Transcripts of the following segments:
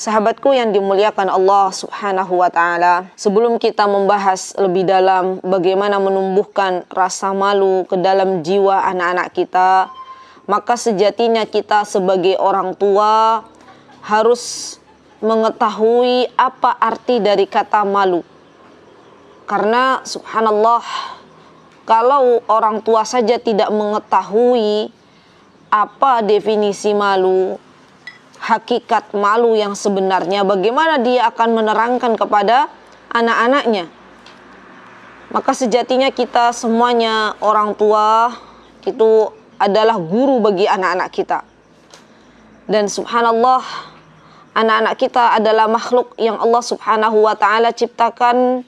Sahabatku yang dimuliakan Allah Subhanahu wa ta'ala, sebelum kita membahas lebih dalam bagaimana menumbuhkan rasa malu ke dalam jiwa anak-anak kita, maka sejatinya kita sebagai orang tua harus mengetahui apa arti dari kata malu. Karena subhanallah, kalau orang tua saja tidak mengetahui apa definisi malu, hakikat malu yang sebenarnya, bagaimana dia akan menerangkan kepada anak-anaknya? Maka sejatinya kita semuanya orang tua itu adalah guru bagi anak-anak kita. Dan subhanallah, anak-anak kita adalah makhluk yang Allah Subhanahu wa ta'ala ciptakan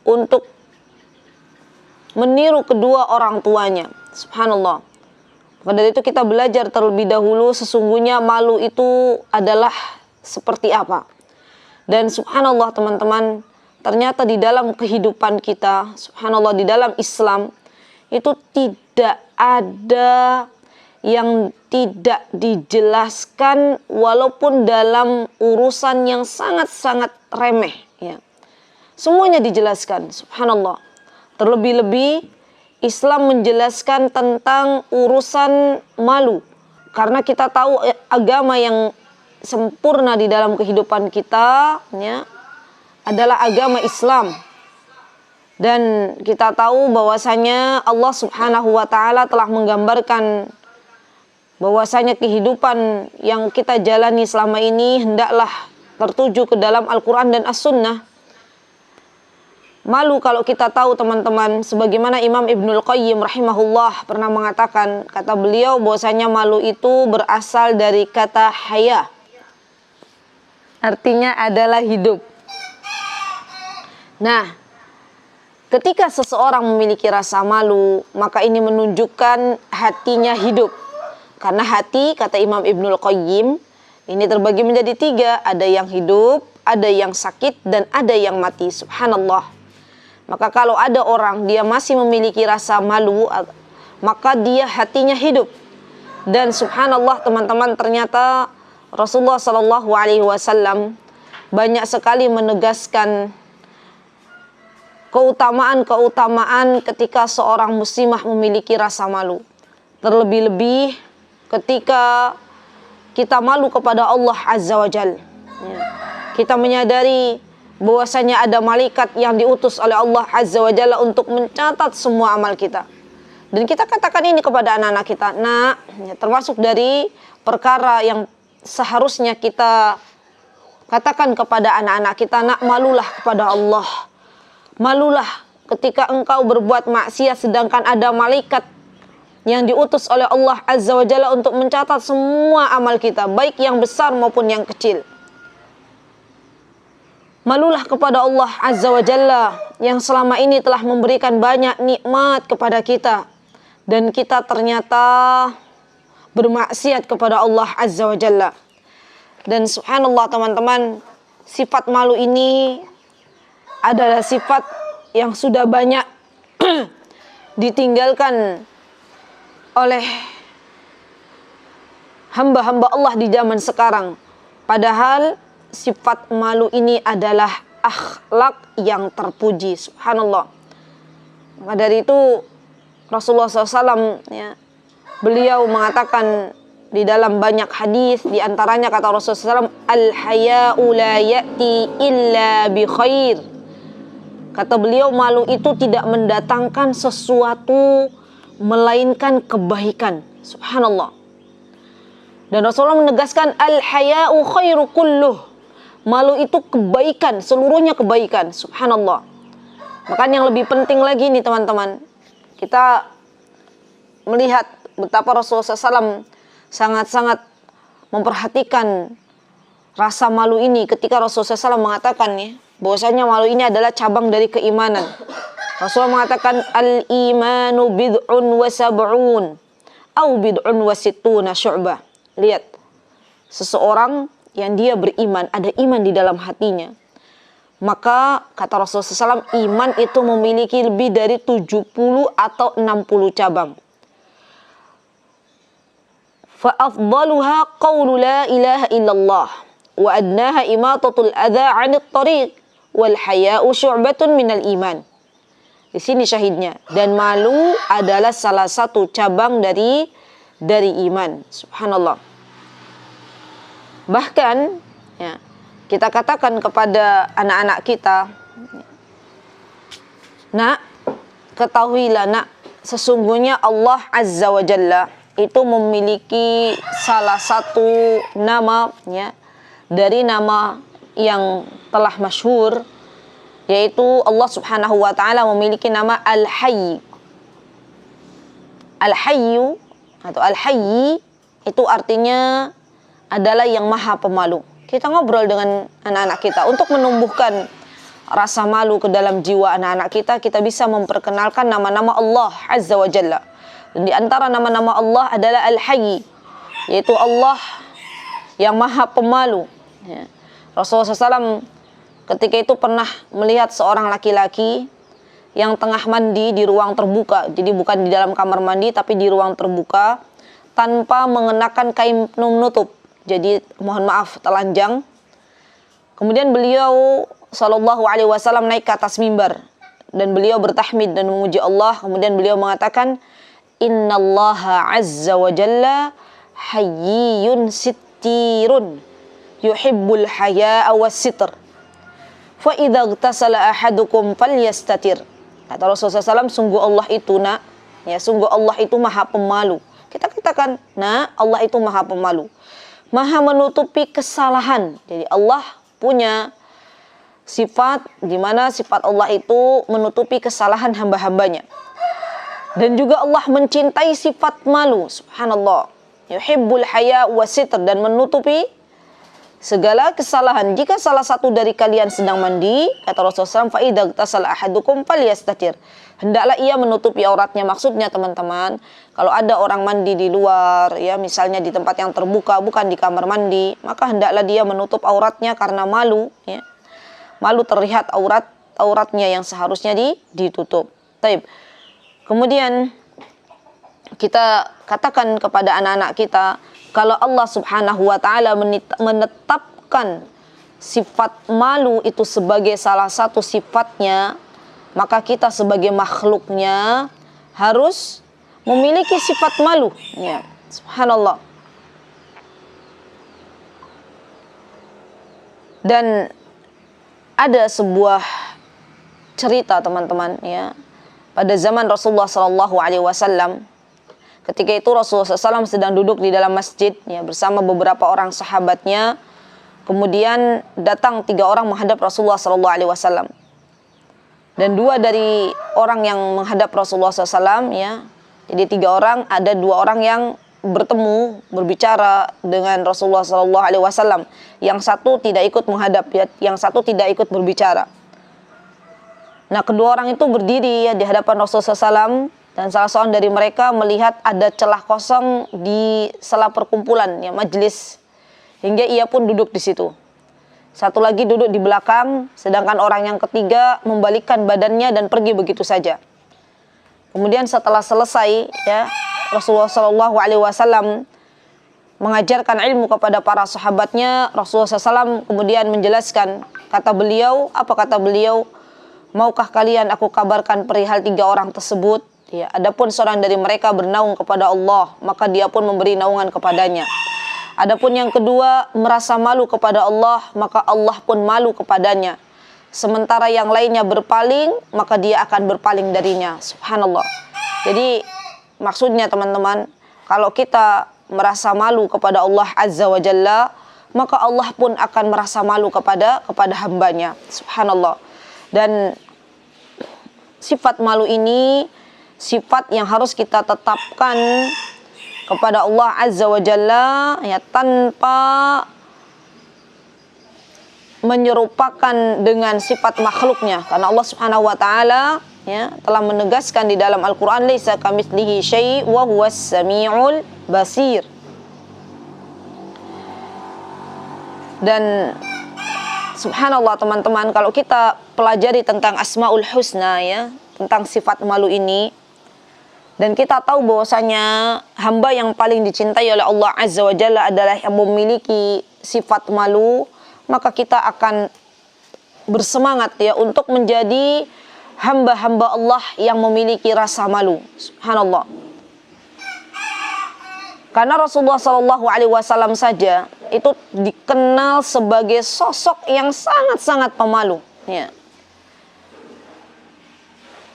untuk meniru kedua orang tuanya. Subhanallah. Maka dari itu kita belajar terlebih dahulu sesungguhnya malu itu adalah seperti apa. Dan subhanallah teman-teman, ternyata di dalam kehidupan kita, subhanallah di dalam Islam, itu tidak ada yang tidak dijelaskan walaupun dalam urusan yang sangat-sangat remeh. Ya. Semuanya dijelaskan, subhanallah. Terlebih-lebih Islam menjelaskan tentang urusan malu. Karena kita tahu agama yang sempurna di dalam kehidupan kita ya, adalah agama Islam. Dan kita tahu bahwasanya Allah Subhanahu wa ta'ala telah menggambarkan bahwasanya kehidupan yang kita jalani selama ini hendaklah tertuju ke dalam Al-Quran dan As-Sunnah. Malu kalau kita tahu teman-teman, sebagaimana Imam Ibnul Qayyim rahimahullah pernah mengatakan, kata beliau bahwasanya malu itu berasal dari kata haya. Artinya adalah hidup. Nah, ketika seseorang memiliki rasa malu, maka ini menunjukkan hatinya hidup. Karena hati, kata Imam Ibnul Qayyim, ini terbagi menjadi 3. Ada yang hidup, ada yang sakit, dan ada yang mati. Subhanallah. Maka kalau ada orang dia masih memiliki rasa malu, maka dia hatinya hidup. Dan subhanallah teman-teman, ternyata Rasulullah Shallallahu Alaihi Wasallam banyak sekali menegaskan keutamaan ketika seorang muslimah memiliki rasa malu. Terlebih-lebih ketika kita malu kepada Allah Azza wa Jal. Kita menyadari bahwasanya ada malaikat yang diutus oleh Allah Azza wa Jalla untuk mencatat semua amal kita. Dan kita katakan ini kepada anak-anak kita, nak, ya, termasuk dari perkara yang seharusnya kita katakan kepada anak-anak kita, nak, malulah kepada Allah. Malulah ketika engkau berbuat maksiat sedangkan ada malaikat yang diutus oleh Allah Azza wa Jalla untuk mencatat semua amal kita, baik yang besar maupun yang kecil. Malulah kepada Allah Azza wa Jalla yang selama ini telah memberikan banyak nikmat kepada kita. Dan kita ternyata bermaksiat kepada Allah Azza wa Jalla. Dan subhanallah teman-teman, sifat malu ini adalah sifat yang sudah banyak ditinggalkan oleh hamba-hamba Allah di zaman sekarang. Padahal sifat malu ini adalah akhlak yang terpuji, subhanallah. Maka dari itu Rasulullah SAW ya, beliau mengatakan di dalam banyak hadis, di antaranya kata Rasulullah SAW, al-haya'u la ya'ti illa bi khair. Kata beliau, malu itu tidak mendatangkan sesuatu melainkan kebaikan, subhanallah. Dan Rasulullah menegaskan al-haya'u khairu kulluh. Malu itu kebaikan, seluruhnya kebaikan. Subhanallah. Makanya yang lebih penting lagi nih teman-teman, kita melihat betapa Rasulullah SAW sangat-sangat memperhatikan rasa malu ini ketika Rasulullah SAW mengatakan ya, bahwasanya malu ini adalah cabang dari keimanan. Rasulullah mengatakan al-imanu bid'un wa sab'un au bid'un wa sittuna syu'bah. Lihat, seseorang yang dia beriman, ada iman di dalam hatinya, maka kata Rasulullah SAW, iman itu memiliki lebih dari 70 atau 60 cabang. Fa'afdaluha qawlu la ilaha illallah wa adnaha imatatul adza 'anit thariq wal haya'u syu'batun minal iman. Di sini syahidnya. Dan malu adalah salah satu cabang dari iman. Subhanallah. Bahkan ya, kita katakan kepada anak-anak kita, nak, ketahuilah nak, sesungguhnya Allah Azza wa Jalla itu memiliki salah satu nama ya, dari nama yang telah masyhur, yaitu Allah Subhanahu wa taala memiliki nama Al-Hayy. Al-Hayyu atau Al-Hayy itu artinya adalah yang maha pemalu. Kita ngobrol dengan anak-anak kita untuk menumbuhkan rasa malu ke dalam jiwa anak-anak kita. Kita bisa memperkenalkan nama-nama Allah Azza wa Jalla. Dan di antara nama-nama Allah adalah Al-Hayy, yaitu Allah yang maha pemalu ya. Rasulullah SAW ketika itu pernah melihat seorang laki-laki yang tengah mandi di ruang terbuka. Jadi bukan di dalam kamar mandi, tapi di ruang terbuka, tanpa mengenakan kain penutup. Jadi mohon maaf, telanjang. Kemudian beliau sallallahu alaihi wasallam naik ke atas mimbar dan beliau bertahmid dan memuji Allah. Kemudian beliau mengatakan, innallaha azza wa jalla hayyun sittirun yuhibbul haya'a was sitr fa idza ightasala ahadukum falyastatir. Kata Rasulullah SAW, sungguh Allah itu nak, ya, sungguh Allah itu maha pemalu. Kita katakan, nah, Allah itu maha pemalu, maha menutupi kesalahan. Jadi Allah punya sifat di mana sifat Allah itu menutupi kesalahan hamba-hambanya. Dan juga Allah mencintai sifat malu. Subhanallah. Yuhibbul haya wa sitr, dan menutupi segala kesalahan. Jika salah satu dari kalian sedang mandi, kata Rasulullah SAW, fa idza ightasala ahadukum falyastatir. Hendaklah ia menutupi auratnya. Maksudnya teman-teman, kalau ada orang mandi di luar, ya misalnya di tempat yang terbuka, bukan di kamar mandi, maka hendaklah dia menutup auratnya karena malu, ya. Malu terlihat auratnya yang seharusnya ditutup. Taib. Kemudian kita katakan kepada anak-anak kita, kalau Allah Subhanahu wa taala menetapkan sifat malu itu sebagai salah satu sifatnya, maka kita sebagai makhluknya harus memiliki sifat malu, ya. Subhanallah. Dan ada sebuah cerita teman-teman, ya. Pada zaman Rasulullah SAW, ketika itu Rasulullah SAW sedang duduk di dalam masjid, ya, bersama beberapa orang sahabatnya. Kemudian datang 3 orang menghadap Rasulullah SAW. Dan 2 dari orang yang menghadap Rasulullah SAW, ya, jadi 3 orang, ada 2 orang yang bertemu, berbicara dengan Rasulullah SAW. Yang satu tidak ikut menghadap, ya, yang satu tidak ikut berbicara. Nah, kedua orang itu berdiri, ya, di hadapan Rasulullah SAW, dan salah seorang dari mereka melihat ada celah kosong di sela perkumpulan, ya, majelis, hingga ia pun duduk di situ. Satu lagi duduk di belakang, sedangkan orang yang ketiga membalikkan badannya dan pergi begitu saja. Kemudian setelah selesai, ya, Rasulullah SAW mengajarkan ilmu kepada para sahabatnya. Rasulullah SAW kemudian menjelaskan, kata beliau, apa kata beliau? Maukah kalian aku kabarkan perihal 3 orang tersebut? Ya, adapun seorang dari mereka bernaung kepada Allah, maka dia pun memberi naungan kepadanya. Adapun yang kedua merasa malu kepada Allah, maka Allah pun malu kepadanya. Sementara yang lainnya berpaling, maka dia akan berpaling darinya. Subhanallah. Jadi maksudnya teman-teman, kalau kita merasa malu kepada Allah Azza wa Jalla, maka Allah pun akan merasa malu kepada hambanya. Subhanallah. Dan sifat malu ini sifat yang harus kita tetapkan kepada Allah Azza wa Jalla, ya, tanpa menyerupakan dengan sifat makhluknya. Karena Allah Subhanahu wa taala, ya, telah menegaskan di dalam Al-Qur'an, laisa kamitslihi syai' wa huwas samiul basir. Dan subhanallah teman-teman, kalau kita pelajari tentang Asmaul Husna, ya, tentang sifat malu ini, dan kita tahu bahwasanya hamba yang paling dicintai oleh Allah Azza wa Jalla adalah yang memiliki sifat malu, maka kita akan bersemangat ya untuk menjadi hamba-hamba Allah yang memiliki rasa malu. Subhanallah. Karena Rasulullah SAW saja itu dikenal sebagai sosok yang sangat-sangat pemalu. Ya.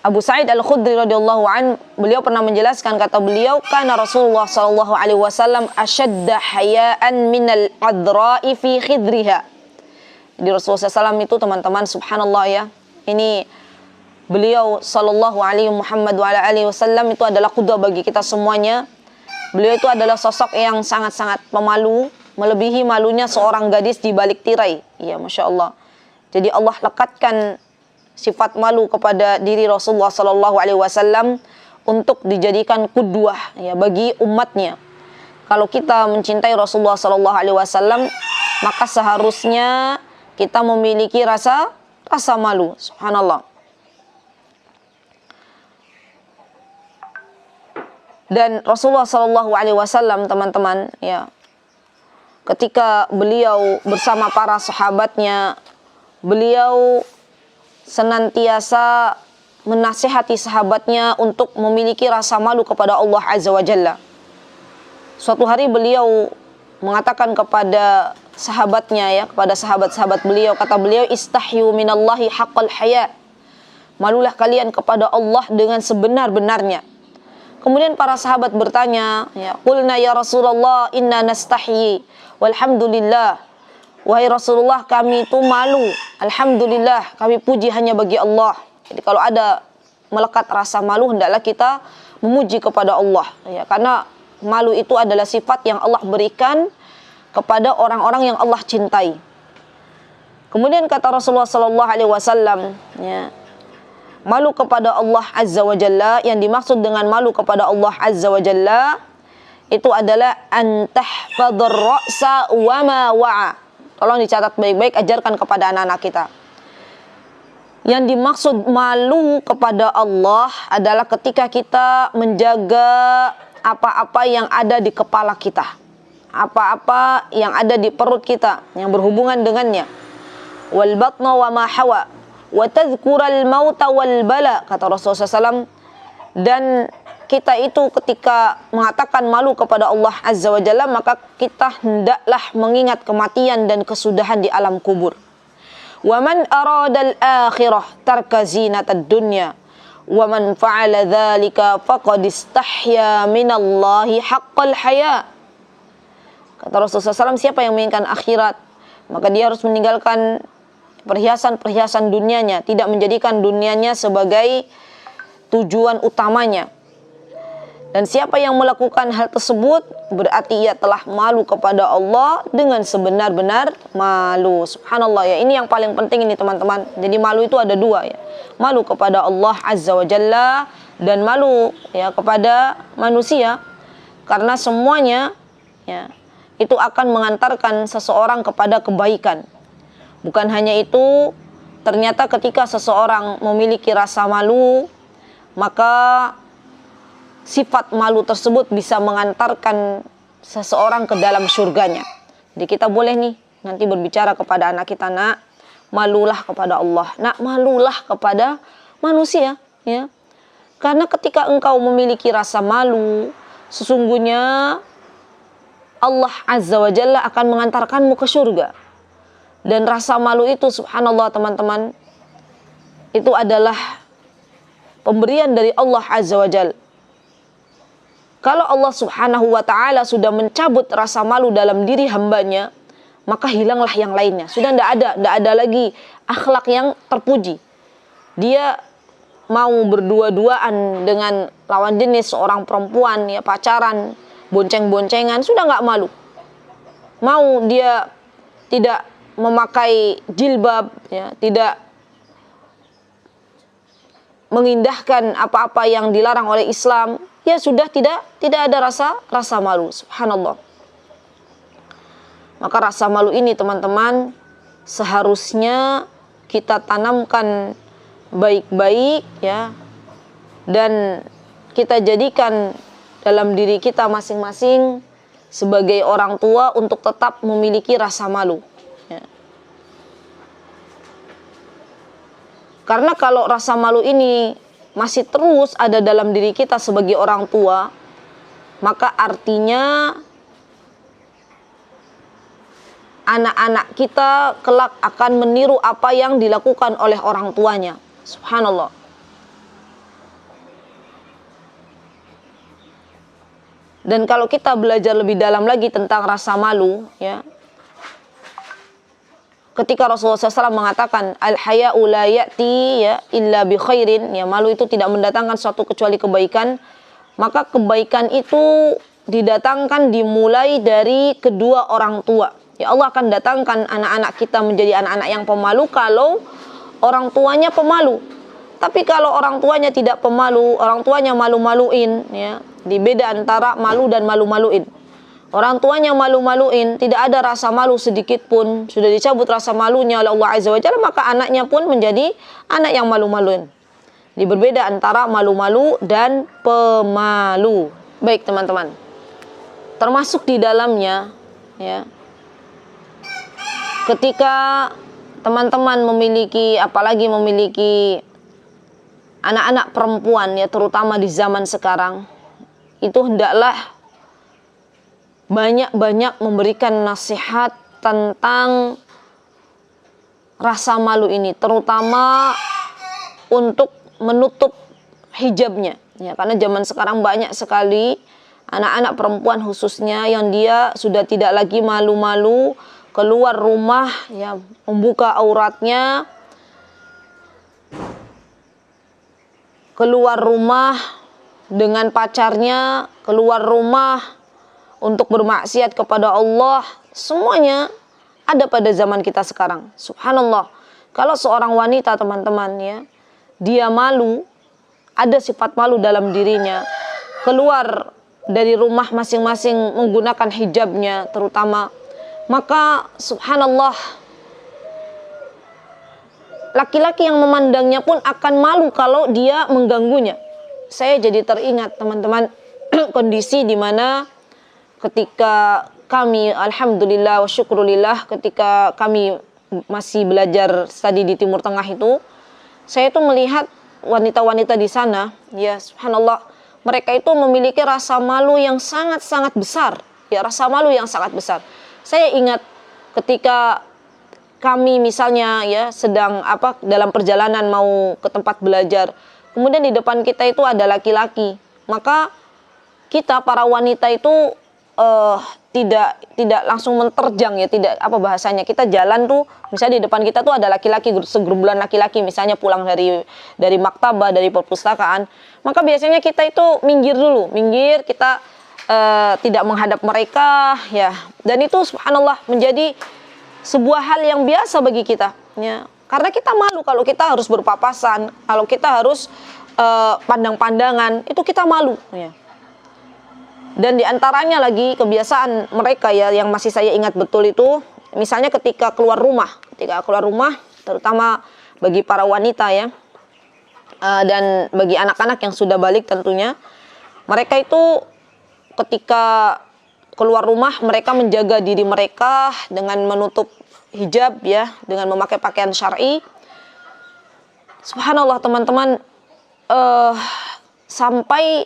Abu Sa'id Al-Khudri radhiyallahu an, beliau pernah menjelaskan, kata beliau, karena Rasulullah SAW asyadda hayaan minal adra'i fi khidriha. Jadi Rasulullah SAW itu teman-teman, subhanallah ya, ini beliau sallallahu alaihi Muhammad wa alihi wasallam itu adalah qudwah bagi kita semuanya. Beliau itu adalah sosok yang sangat-sangat pemalu, melebihi malunya seorang gadis di balik tirai. Ya, Masya Allah. Jadi Allah lekatkan sifat malu kepada diri Rasulullah sallallahu alaihi wasallam untuk dijadikan qudwah ya bagi umatnya. Kalau kita mencintai Rasulullah sallallahu alaihi wasallam, maka seharusnya kita memiliki rasa malu. Subhanallah. Dan Rasulullah sallallahu alaihi wasallam, teman-teman, ya, ketika beliau bersama para sahabatnya, beliau senantiasa menasihati sahabatnya untuk memiliki rasa malu kepada Allah Azza wa Jalla. Suatu hari beliau mengatakan kepada sahabatnya ya, kepada sahabat-sahabat beliau, kata beliau, istahyu minallahi haqqal haya. Malulah kalian kepada Allah dengan sebenar-benarnya. Kemudian para sahabat bertanya, ya, qulna ya Rasulullah inna nastahyi walhamdulillah. Wahai Rasulullah, kami itu malu. Alhamdulillah, kami puji hanya bagi Allah. Jadi kalau ada melekat rasa malu, hendaklah kita memuji kepada Allah. Ya, karena malu itu adalah sifat yang Allah berikan kepada orang-orang yang Allah cintai. Kemudian kata Rasulullah sallallahu alaihi wasallam, ya, malu kepada Allah Azza wa Jalla, yang dimaksud dengan malu kepada Allah Azza wa Jalla itu adalah an tahfadhur ra'sa wa ma wa'a. Tolong dicatat baik-baik, ajarkan kepada anak-anak kita. Yang dimaksud malu kepada Allah adalah ketika kita menjaga apa-apa yang ada di kepala kita, apa-apa yang ada di perut kita yang berhubungan dengannya. Wal batna wa ma hawa wa tadhkural mauta wal bala, kata Rasulullah SAW. Dan kita itu ketika mengatakan malu kepada Allah Azza wa Jalla, maka kita hendaklah mengingat kematian dan kesudahan di alam kubur. Wa man aradal akhirah tarka zinatad dunya wa man fa'ala dzalika faqad istahya minallahi haqqal haya. Kata Rasulullah SAW, siapa yang menginginkan akhirat, maka dia harus meninggalkan perhiasan-perhiasan dunianya, tidak menjadikan dunianya sebagai tujuan utamanya. Dan siapa yang melakukan hal tersebut, berarti ia telah malu kepada Allah dengan sebenar-benar malu. Subhanallah ya, ini yang paling penting ini teman-teman. Jadi malu itu ada dua ya. Malu kepada Allah Azza wa Jalla dan malu ya kepada manusia. Karena semuanya ya itu akan mengantarkan seseorang kepada kebaikan. Bukan hanya itu, ternyata ketika seseorang memiliki rasa malu, maka sifat malu tersebut bisa mengantarkan seseorang ke dalam surganya. Jadi kita boleh nih nanti berbicara kepada anak kita, nak, malulah kepada Allah, nak, malulah kepada manusia, ya. Karena ketika engkau memiliki rasa malu, sesungguhnya Allah Azza wa Jalla akan mengantarkanmu ke surga. Dan rasa malu itu, subhanallah teman-teman, itu adalah pemberian dari Allah Azza wa Jalla. Kalau Allah Subhanahu wa ta'ala sudah mencabut rasa malu dalam diri hambanya, maka hilanglah yang lainnya. Sudah tidak ada lagi akhlak yang terpuji. Dia mau berdua-duaan dengan lawan jenis, seorang perempuan, ya, pacaran, bonceng-boncengan, sudah nggak malu. Mau dia tidak memakai jilbab, ya, tidak mengindahkan apa-apa yang dilarang oleh Islam, ya sudah tidak ada rasa malu. Subhanallah. Maka rasa malu ini teman-teman seharusnya kita tanamkan baik-baik ya, dan kita jadikan dalam diri kita masing-masing sebagai orang tua untuk tetap memiliki rasa malu. Ya. Karena kalau rasa malu ini masih terus ada dalam diri kita sebagai orang tua, maka artinya anak-anak kita kelak akan meniru apa yang dilakukan oleh orang tuanya. Subhanallah. Dan kalau kita belajar lebih dalam lagi tentang rasa malu, ya, ketika Rasulullah SAW mengatakan al-haya'u la ya'ti ya illa bi khairin, ya, malu itu tidak mendatangkan suatu kecuali kebaikan, maka kebaikan itu didatangkan dimulai dari kedua orang tua. Ya, Allah akan datangkan anak-anak kita menjadi anak-anak yang pemalu kalau orang tuanya pemalu. Tapi kalau orang tuanya tidak pemalu, orang tuanya malu-maluin, ya, dibeda antara malu dan malu-maluin. Orang tuanya malu-maluin, tidak ada rasa malu sedikit pun, sudah dicabut rasa malunya oleh Allah Azza wa Jalla, maka anaknya pun menjadi anak yang malu-maluin. Jadi berbeda antara malu-malu dan pemalu. Baik teman-teman, termasuk di dalamnya, ya, ketika teman-teman memiliki, apalagi memiliki anak-anak perempuan, ya, terutama di zaman sekarang, itu hendaklah banyak-banyak memberikan nasihat tentang rasa malu ini, terutama untuk menutup hijabnya, ya, karena zaman sekarang banyak sekali anak-anak perempuan khususnya yang dia sudah tidak lagi malu-malu keluar rumah, ya, membuka auratnya, keluar rumah dengan pacarnya, keluar rumah untuk bermaksiat kepada Allah. Semuanya ada pada zaman kita sekarang. Subhanallah. Kalau seorang wanita teman-teman, ya, dia malu, ada sifat malu dalam dirinya, keluar dari rumah masing-masing menggunakan hijabnya terutama, maka subhanallah, laki-laki yang memandangnya pun akan malu kalau dia mengganggunya. Saya jadi teringat teman-teman kondisi di mana ketika kami, alhamdulillah wa syukrulillah, ketika kami masih belajar studi di Timur Tengah itu, saya itu melihat wanita-wanita di sana, ya subhanallah, mereka itu memiliki rasa malu yang sangat-sangat besar, ya, rasa malu yang sangat besar. Saya ingat ketika kami misalnya, ya, sedang dalam perjalanan mau ke tempat belajar, kemudian di depan kita itu ada laki-laki, maka kita para wanita itu tidak langsung menerjang, ya, tidak, bahasanya, kita jalan tuh misalnya di depan kita tuh ada laki-laki, segerombolan laki-laki misalnya pulang dari maktabah, dari perpustakaan, maka biasanya kita itu minggir dulu, kita tidak menghadap mereka, ya, dan itu subhanallah menjadi sebuah hal yang biasa bagi kita, ya, karena kita malu kalau kita harus berpapasan, kalau kita harus pandang-pandangan, itu kita malu, ya. Dan diantaranya lagi kebiasaan mereka, ya, yang masih saya ingat betul itu, misalnya ketika keluar rumah, terutama bagi para wanita, ya, dan bagi anak-anak yang sudah balik tentunya, mereka itu ketika keluar rumah mereka menjaga diri mereka dengan menutup hijab, ya, dengan memakai pakaian syar'i. Subhanallah teman-teman, sampai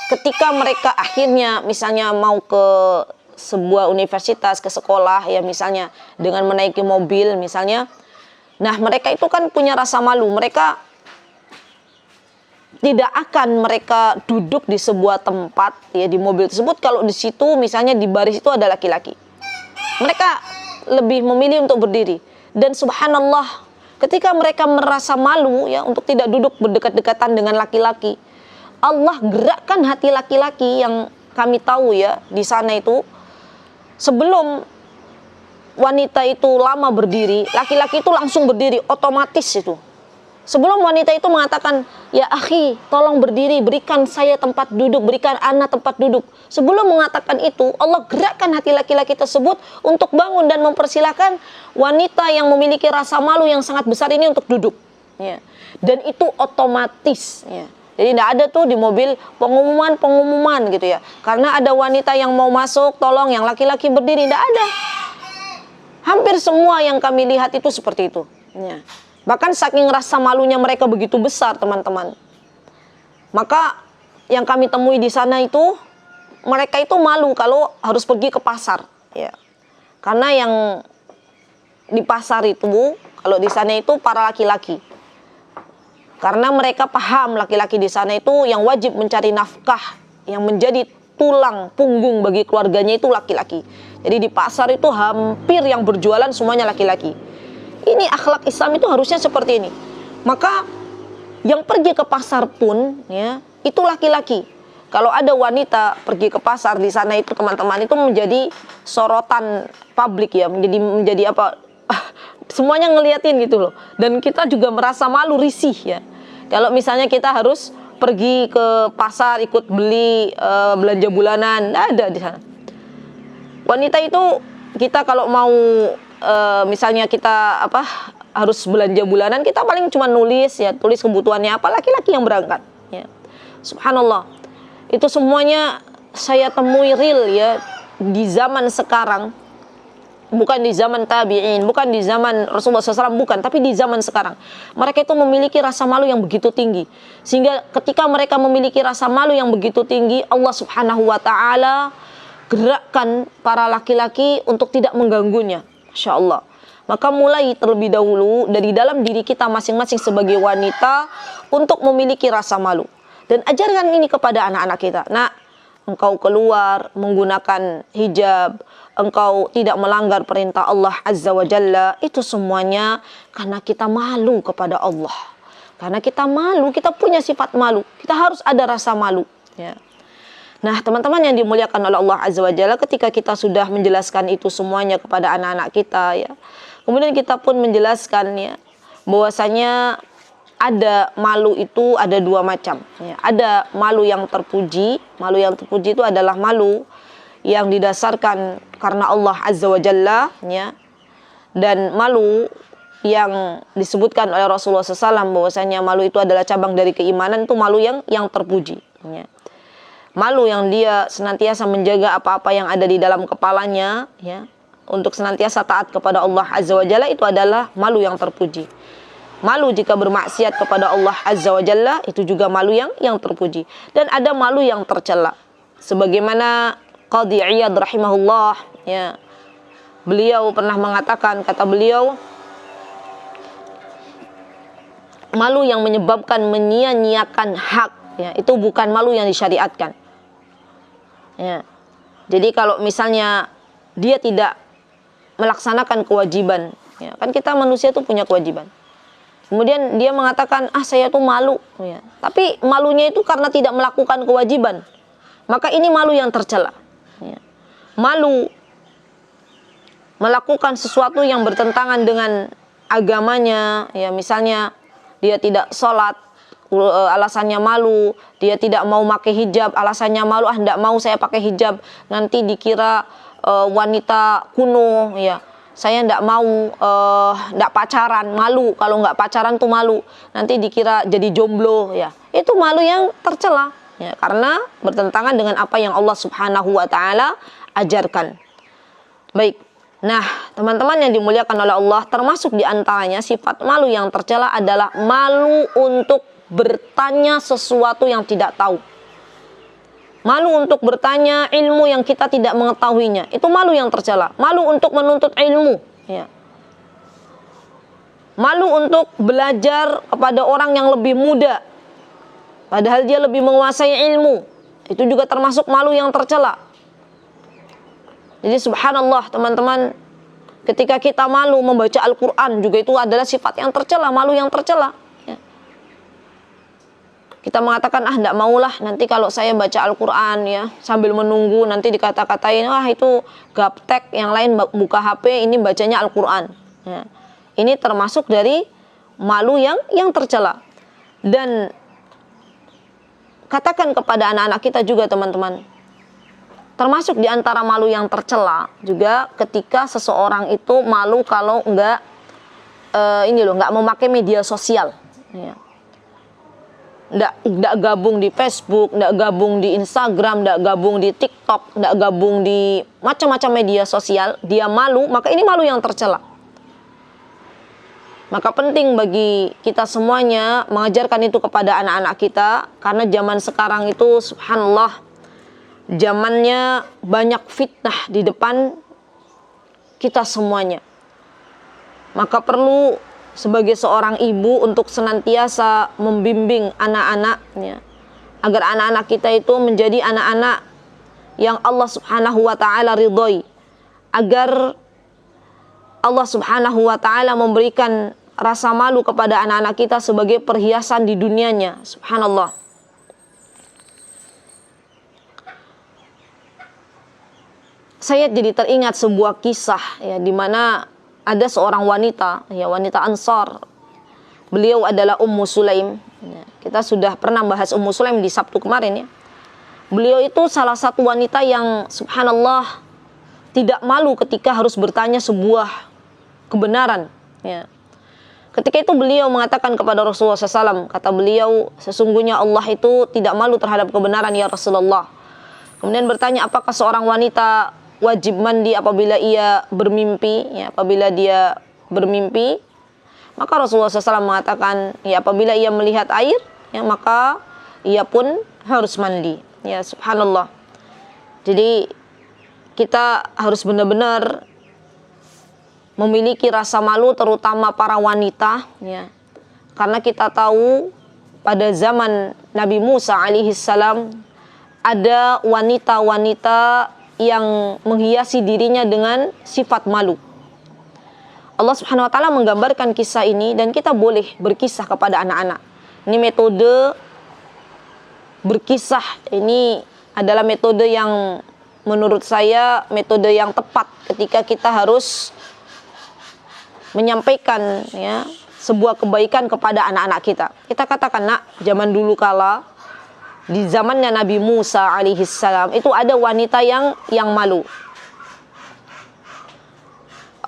ketika mereka akhirnya misalnya mau ke sebuah universitas, ke sekolah, ya, misalnya dengan menaiki mobil misalnya, nah mereka itu kan punya rasa malu, mereka tidak akan mereka duduk di sebuah tempat, ya, di mobil tersebut kalau di situ misalnya di baris itu ada laki-laki. Mereka lebih memilih untuk berdiri. Dan subhanallah, ketika mereka merasa malu, ya, untuk tidak duduk berdekat-dekatan dengan laki-laki, Allah gerakkan hati laki-laki yang kami tahu, ya, di sana itu, sebelum wanita itu lama berdiri, laki-laki itu langsung berdiri otomatis itu. Sebelum wanita itu mengatakan, ya akhi, tolong berdiri, berikan saya tempat duduk, berikan ana tempat duduk. Sebelum mengatakan itu, Allah gerakkan hati laki-laki tersebut untuk bangun dan mempersilahkan wanita yang memiliki rasa malu yang sangat besar ini untuk duduk. Ya. Dan itu otomatis. Ya. Jadi tidak ada tuh di mobil pengumuman gitu ya. Karena ada wanita yang mau masuk, tolong yang laki-laki berdiri, tidak ada. Hampir semua yang kami lihat itu seperti itu. Ya. Bahkan saking rasa malunya mereka begitu besar, teman-teman. Maka yang kami temui di sana itu, mereka itu malu kalau harus pergi ke pasar. Ya. Karena yang di pasar itu, kalau di sana itu para laki-laki. Karena mereka paham laki-laki di sana itu yang wajib mencari nafkah, yang menjadi tulang punggung bagi keluarganya itu laki-laki. Jadi di pasar itu hampir yang berjualan semuanya laki-laki. Ini akhlak Islam itu harusnya seperti ini. Maka yang pergi ke pasar pun ya itu laki-laki. Kalau ada wanita pergi ke pasar di sana itu, teman-teman, itu menjadi sorotan publik ya, menjadi apa? Semuanya ngeliatin gitu loh. Dan kita juga merasa malu, risih ya. Kalau misalnya kita harus pergi ke pasar ikut beli belanja bulanan, nggak ada di sana. Wanita itu kita kalau mau misalnya kita harus belanja bulanan, kita paling cuma nulis ya, tulis kebutuhannya apa, laki-laki yang berangkat ya. Subhanallah. Itu semuanya saya temui real ya di zaman sekarang. Bukan di zaman tabi'in, bukan di zaman Rasulullah SAW, bukan, tapi di zaman sekarang. Mereka itu memiliki rasa malu yang begitu tinggi. Sehingga ketika mereka memiliki rasa malu yang begitu tinggi, Allah Subhanahu wa ta'ala gerakkan para laki-laki untuk tidak mengganggunya. Masya Allah. Maka mulai terlebih dahulu dari dalam diri kita masing-masing sebagai wanita untuk memiliki rasa malu. Dan ajarkan ini kepada anak-anak kita. Nah, engkau keluar menggunakan hijab, engkau tidak melanggar perintah Allah Azza wa Jalla, itu semuanya karena kita malu kepada Allah. Karena kita malu, kita punya sifat malu. Kita harus ada rasa malu. Ya. Nah, teman-teman yang dimuliakan oleh Allah Azza wa Jalla, ketika kita sudah menjelaskan itu semuanya kepada anak-anak kita, ya, kemudian kita pun menjelaskan ya, bahwasanya ada malu itu ada dua macam. Ya. Ada malu yang terpuji. Malu yang terpuji itu adalah malu yang didasarkan karena Allah Azza wa Jalla, ya. Dan malu yang disebutkan oleh Rasulullah SAW bahwasanya malu itu adalah cabang dari keimanan, itu malu yang terpuji, ya. Malu yang dia senantiasa menjaga apa-apa yang ada di dalam kepalanya, ya, untuk senantiasa taat kepada Allah Azza wa Jalla, itu adalah malu yang terpuji. Malu jika bermaksiat kepada Allah Azza wa Jalla, itu juga malu yang terpuji. Dan ada malu yang tercela. Sebagaimana Qadhi Iyad rahimahullah, ya, beliau pernah mengatakan, kata beliau, malu yang menyebabkan menyia-nyiakan hak, ya, itu bukan malu yang disyariatkan. Ya. Jadi kalau misalnya dia tidak melaksanakan kewajiban, ya, kan kita manusia tuh punya kewajiban. Kemudian dia mengatakan, saya tuh malu, ya. Tapi malunya itu karena tidak melakukan kewajiban. Maka ini malu yang tercela. Ya. Malu melakukan sesuatu yang bertentangan dengan agamanya, ya, misalnya dia tidak sholat, alasannya malu. Dia tidak mau pakai hijab, alasannya malu, tidak mau saya pakai hijab, nanti dikira wanita kuno, ya. Saya tidak mau tidak pacaran, malu. Kalau nggak pacaran tuh malu, nanti dikira jadi jomblo, ya. Itu malu yang tercela, ya, karena bertentangan dengan apa yang Allah Subhanahu wa ta'ala ajarkan. Baik. Nah, teman-teman yang dimuliakan oleh Allah, termasuk diantaranya sifat malu yang tercela adalah malu untuk bertanya sesuatu yang tidak tahu. Malu untuk bertanya ilmu yang kita tidak mengetahuinya. Itu malu yang tercela. Malu untuk menuntut ilmu, ya. Malu untuk belajar kepada orang yang lebih muda, padahal dia lebih menguasai ilmu. Itu juga termasuk malu yang tercela. Jadi subhanallah teman-teman, ketika kita malu membaca Al-Quran juga itu adalah sifat yang tercela, malu yang tercela. Ya. Kita mengatakan, tidak maulah nanti kalau saya baca Al-Quran, ya, sambil menunggu nanti dikata-katain, itu gaptek, yang lain buka HP, ini bacanya Al-Quran. Ya. Ini termasuk dari malu yang tercela. Dan katakan kepada anak-anak kita juga teman-teman, termasuk di antara malu yang tercela juga ketika seseorang itu malu kalau nggak memakai media sosial. Ya. nggak gabung di Facebook, nggak gabung di Instagram, nggak gabung di TikTok, nggak gabung di macam-macam media sosial, dia malu, maka ini malu yang tercela. Maka penting bagi kita semuanya mengajarkan itu kepada anak-anak kita, karena zaman sekarang itu subhanallah, zamannya banyak fitnah di depan kita semuanya. Maka perlu sebagai seorang ibu untuk senantiasa membimbing anak-anaknya agar anak-anak kita itu menjadi anak-anak yang Allah Subhanahu wa taala ridhoi, agar Allah Subhanahu wa taala memberikan rasa malu kepada anak-anak kita sebagai perhiasan di dunianya. Subhanallah. Saya jadi teringat sebuah kisah ya, di mana ada seorang wanita, ya wanita Ansar. Beliau adalah Ummu Sulaim. Ya, kita sudah pernah bahas Ummu Sulaim di Sabtu kemarin ya. Beliau itu salah satu wanita yang subhanallah tidak malu ketika harus bertanya sebuah kebenaran. Ya. Ketika itu beliau mengatakan kepada Rasulullah SAW, kata beliau, sesungguhnya Allah itu tidak malu terhadap kebenaran ya Rasulullah. Kemudian bertanya, apakah seorang wanita wajib mandi apabila ia bermimpi, ya, apabila dia bermimpi? Maka Rasulullah SAW mengatakan, ya apabila ia melihat air, ya maka ia pun harus mandi. Ya subhanallah. Jadi kita harus benar-benar memiliki rasa malu, terutama para wanita, ya. Karena kita tahu pada zaman Nabi Musa alaihissalam ada wanita-wanita yang menghiasi dirinya dengan sifat malu. Allah Subhanahu wa taala menggambarkan kisah ini dan kita boleh berkisah kepada anak-anak. Ini metode berkisah, ini adalah metode yang menurut saya metode yang tepat ketika kita harus menyampaikan ya sebuah kebaikan kepada anak-anak kita. Kita katakan, nak, zaman dulu kala di zamannya Nabi Musa alaihissalam itu ada wanita yang malu.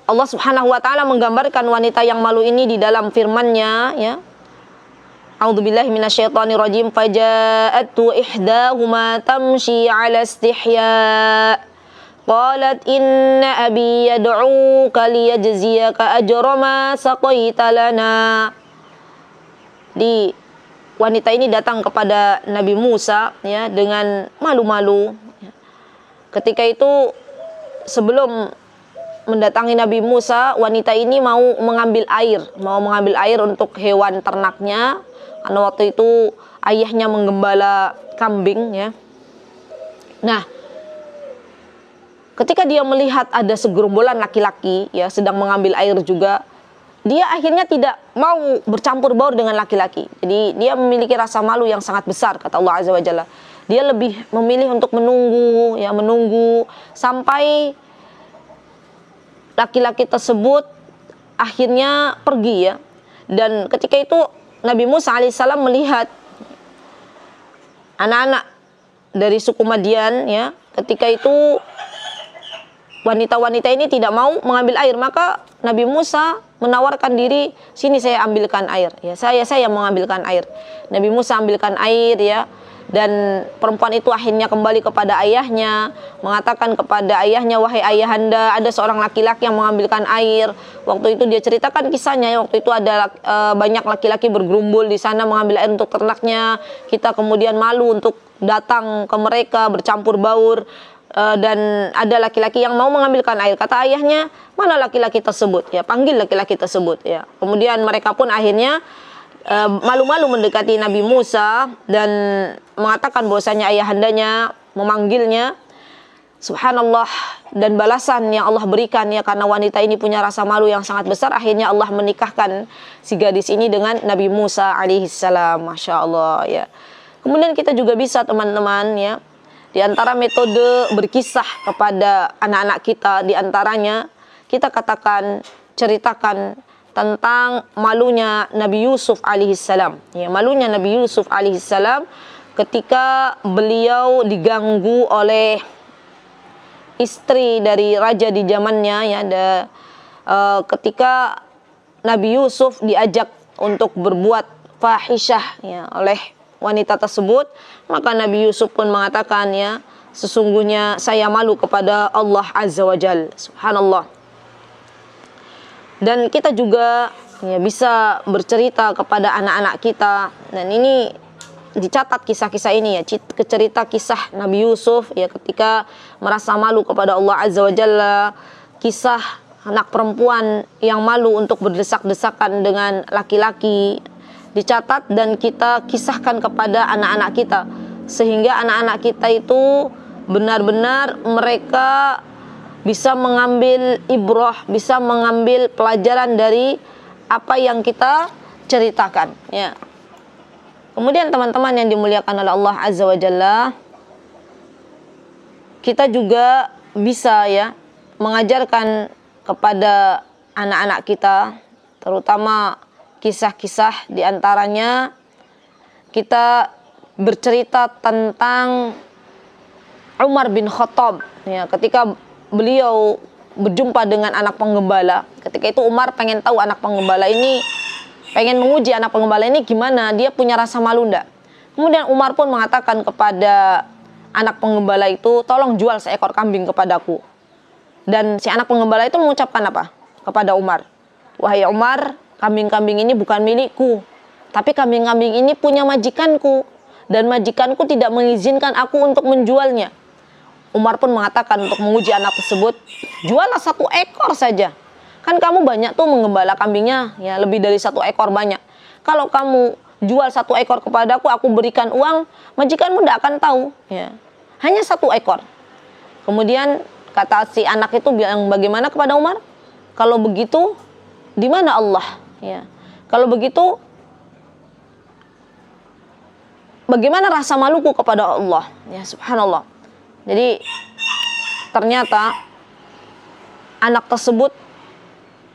Allah Subhanahu wa taala menggambarkan wanita yang malu ini di dalam firman-Nya, ya. A'udzubillahi minasyaitonir rajim. Faja'atu ihdahuma tamshi 'ala istihya. Qalat inna abi yad'uka liyajziyaka ajra ma saqaita lana. Di wanita ini datang kepada Nabi Musa ya dengan malu-malu. Ketika itu sebelum mendatangi Nabi Musa, wanita ini mau mengambil air untuk hewan ternaknya. Karena waktu itu ayahnya menggembala kambing ya. Nah, ketika dia melihat ada segerombolan laki-laki ya sedang mengambil air juga, dia akhirnya tidak mau bercampur baur dengan laki-laki. Jadi dia memiliki rasa malu yang sangat besar, kata Allah Azza wa Jalla. Dia lebih memilih untuk menunggu sampai laki-laki tersebut akhirnya pergi ya. Dan ketika itu Nabi Musa alaihissalam melihat anak-anak dari suku Madian ya. Ketika itu wanita-wanita ini tidak mau mengambil air, maka Nabi Musa menawarkan diri, sini saya ambilkan air ya, saya mengambilkan air. Nabi Musa ambilkan air ya, dan perempuan itu akhirnya kembali kepada ayahnya, mengatakan kepada ayahnya, wahai ayahanda, ada seorang laki-laki yang mengambilkan air. Waktu itu dia ceritakan kisahnya, waktu itu ada banyak laki-laki bergerumbul di sana mengambil air untuk ternaknya. Kita kemudian malu untuk datang ke mereka, bercampur baur. Dan ada laki-laki yang mau mengambilkan air. Kata ayahnya, mana laki-laki tersebut? Ya, panggil laki-laki tersebut. Ya, kemudian mereka pun akhirnya malu-malu mendekati Nabi Musa dan mengatakan bahwasanya ayahandanya memanggilnya. Subhanallah, dan balasan yang Allah berikan ya, karena wanita ini punya rasa malu yang sangat besar, akhirnya Allah menikahkan si gadis ini dengan Nabi Musa alaihissalam. Masya Allah ya. Kemudian kita juga bisa teman-teman ya, di antara metode berkisah kepada anak-anak kita, di antaranya kita katakan, ceritakan tentang malunya Nabi Yusuf alaihissalam. Ya, malunya Nabi Yusuf alaihissalam ketika beliau diganggu oleh istri dari raja di zamannya ya. Ketika Nabi Yusuf diajak untuk berbuat fahisyah ya oleh wanita tersebut, maka Nabi Yusuf pun mengatakan, ya, sesungguhnya saya malu kepada Allah Azza wa Jalla. Subhanallah. Dan kita juga, ya, bisa bercerita kepada anak-anak kita, dan ini dicatat kisah-kisah ini, ya, cerita kisah Nabi Yusuf, ya, ketika merasa malu kepada Allah Azza wa Jalla, kisah anak perempuan yang malu untuk berdesak-desakan dengan laki-laki dicatat dan kita kisahkan kepada anak-anak kita, sehingga anak-anak kita itu benar-benar mereka bisa mengambil ibrah, bisa mengambil pelajaran dari apa yang kita ceritakan, ya. Kemudian teman-teman yang dimuliakan oleh Allah Azza wa Jalla, kita juga bisa, ya, mengajarkan kepada anak-anak kita, terutama kisah-kisah, diantaranya kita bercerita tentang Umar bin Khattab, ya, ketika beliau berjumpa dengan anak penggembala. Ketika itu Umar pengen tahu anak penggembala ini, pengen menguji anak penggembala ini gimana, dia punya rasa malu enggak. Kemudian Umar pun mengatakan kepada anak penggembala itu, tolong jual seekor kambing kepadaku. Dan si anak penggembala itu mengucapkan apa kepada Umar? Wahai Umar, kambing-kambing ini bukan milikku, tapi kambing-kambing ini punya majikanku, dan majikanku tidak mengizinkan aku untuk menjualnya. Umar pun mengatakan untuk menguji anak tersebut, juallah 1 ekor saja. Kan kamu banyak tuh menggembala kambingnya, ya, lebih dari 1 ekor banyak. Kalau kamu jual 1 ekor kepadaku, aku berikan uang, majikanmu tidak akan tahu, ya. Hanya 1 ekor. Kemudian kata si anak itu bilang bagaimana kepada Umar? Kalau begitu, di mana Allah? Ya. Kalau begitu, bagaimana rasa maluku kepada Allah? Ya, subhanallah. Jadi ternyata anak tersebut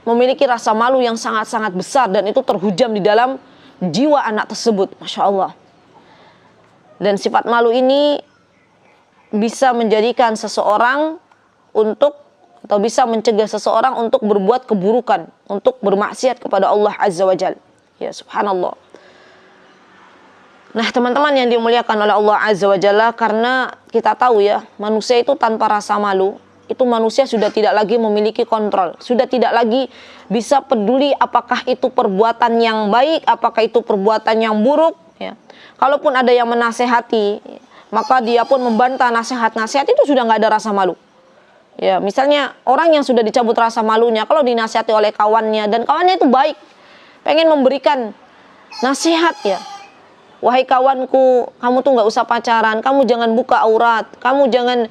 memiliki rasa malu yang sangat-sangat besar, dan itu terhujam di dalam jiwa anak tersebut, Masya Allah. Dan sifat malu ini bisa menjadikan seseorang atau bisa mencegah seseorang untuk berbuat keburukan, untuk bermaksiat kepada Allah Azza wa Jalla. Ya, subhanallah. Nah, teman-teman yang dimuliakan oleh Allah Azza wa Jalla, karena kita tahu, ya, manusia itu tanpa rasa malu, itu manusia sudah tidak lagi memiliki kontrol, sudah tidak lagi bisa peduli apakah itu perbuatan yang baik, apakah itu perbuatan yang buruk, ya. Kalaupun ada yang menasehati, maka dia pun membantah nasihat-nasihat itu, sudah nggak ada rasa malu. Ya, misalnya orang yang sudah dicabut rasa malunya, kalau dinasihati oleh kawannya dan kawannya itu baik, pengen memberikan nasihat, ya, wahai kawanku, kamu tuh nggak usah pacaran, kamu jangan buka aurat, kamu jangan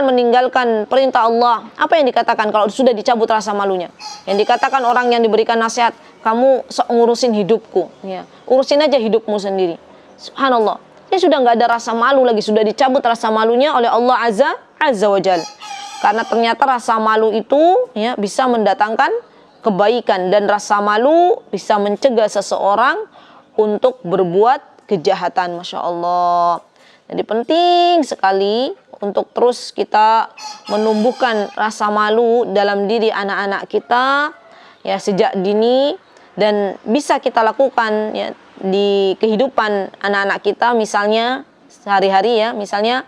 meninggalkan perintah Allah. Apa yang dikatakan kalau sudah dicabut rasa malunya? Yang dikatakan orang yang diberikan nasihat, kamu sok ngurusin hidupku, ya, urusin aja hidupmu sendiri. Subhanallah, dia sudah nggak ada rasa malu lagi, sudah dicabut rasa malunya oleh Allah Azza wa Jalla. Karena ternyata rasa malu itu, ya, bisa mendatangkan kebaikan, dan rasa malu bisa mencegah seseorang untuk berbuat kejahatan. Masya Allah. Jadi penting sekali untuk terus kita menumbuhkan rasa malu dalam diri anak-anak kita, ya, sejak dini, dan bisa kita lakukan, ya, di kehidupan anak-anak kita, misalnya sehari-hari, ya, misalnya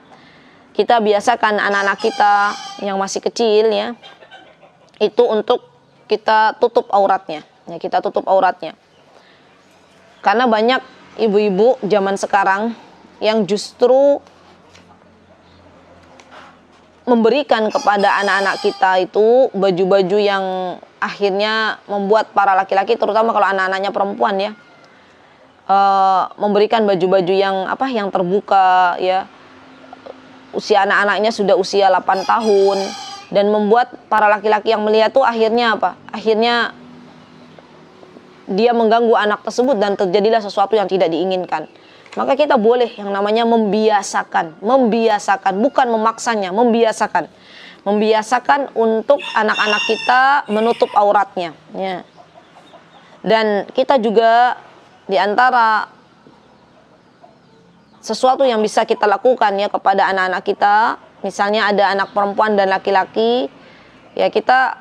kita biasakan anak-anak kita yang masih kecil, ya, itu untuk kita tutup auratnya, ya, kita tutup auratnya. Karena banyak ibu-ibu zaman sekarang yang justru memberikan kepada anak-anak kita itu baju-baju yang akhirnya membuat para laki-laki, terutama kalau anak-anaknya perempuan, ya, memberikan baju-baju yang terbuka, ya, usia anak-anaknya sudah usia 8 tahun, dan membuat para laki-laki yang melihat tuh akhirnya apa? Akhirnya dia mengganggu anak tersebut dan terjadilah sesuatu yang tidak diinginkan. Maka kita boleh yang namanya membiasakan, bukan memaksanya, membiasakan untuk anak-anak kita menutup auratnya, ya. Dan kita juga diantara sesuatu yang bisa kita lakukan, ya, kepada anak-anak kita, misalnya ada anak perempuan dan laki-laki, ya, kita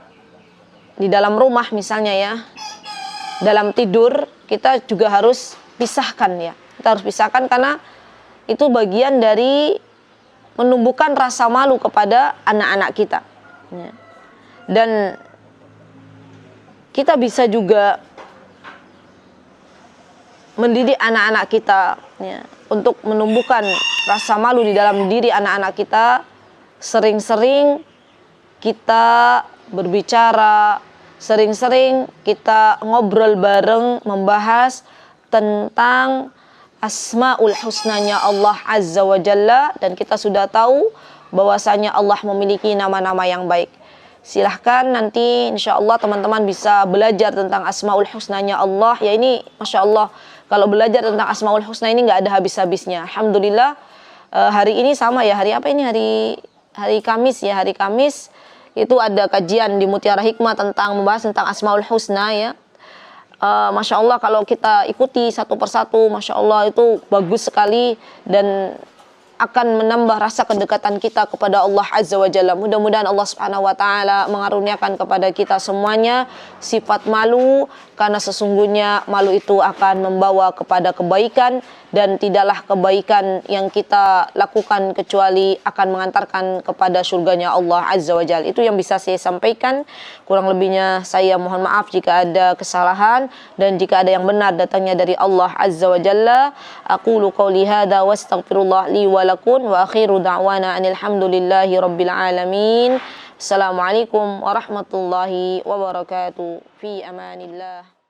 di dalam rumah misalnya, ya, dalam tidur kita juga harus pisahkan, ya, Kita harus pisahkan karena itu bagian dari menumbuhkan rasa malu kepada anak-anak kita. Dan kita bisa juga mendidik anak-anak kita untuk menumbuhkan rasa malu di dalam diri anak-anak kita. Sering-sering kita berbicara, sering-sering kita ngobrol bareng, membahas tentang Asmaul Husnanya Allah Azza wa Jalla, dan kita sudah tahu bahwasanya Allah memiliki nama-nama yang baik. Silahkan nanti insya Allah teman-teman bisa belajar tentang Asmaul Husnanya Allah. Ya ini Masya Allah, kalau belajar tentang Asmaul Husna ini nggak ada habis-habisnya. Alhamdulillah hari ini sama ya, hari apa ini? Hari Kamis ya, hari Kamis itu ada kajian di Mutiara Hikmah tentang membahas tentang Asmaul Husna ya. Masya Allah kalau kita ikuti satu persatu, Masya Allah itu bagus sekali dan akan menambah rasa kedekatan kita kepada Allah Azza wa Jalla. Mudah-mudahan Allah Subhanahu wa taala mengaruniakan kepada kita semuanya sifat malu, karena sesungguhnya malu itu akan membawa kepada kebaikan, dan tidaklah kebaikan yang kita lakukan kecuali akan mengantarkan kepada surganya Allah Azza wa Jalla. Itu yang bisa saya sampaikan. Kurang lebihnya saya mohon maaf jika ada kesalahan, dan jika ada yang benar datangnya dari Allah Azza wa Jalla. Aqulu qouli hadza wa astaghfirullah li wa lakum wa akhiru da'wana anil hamdulillahi rabbil alamin. Assalamualaikum warahmatullahi wabarakatuh. Fi amanillah.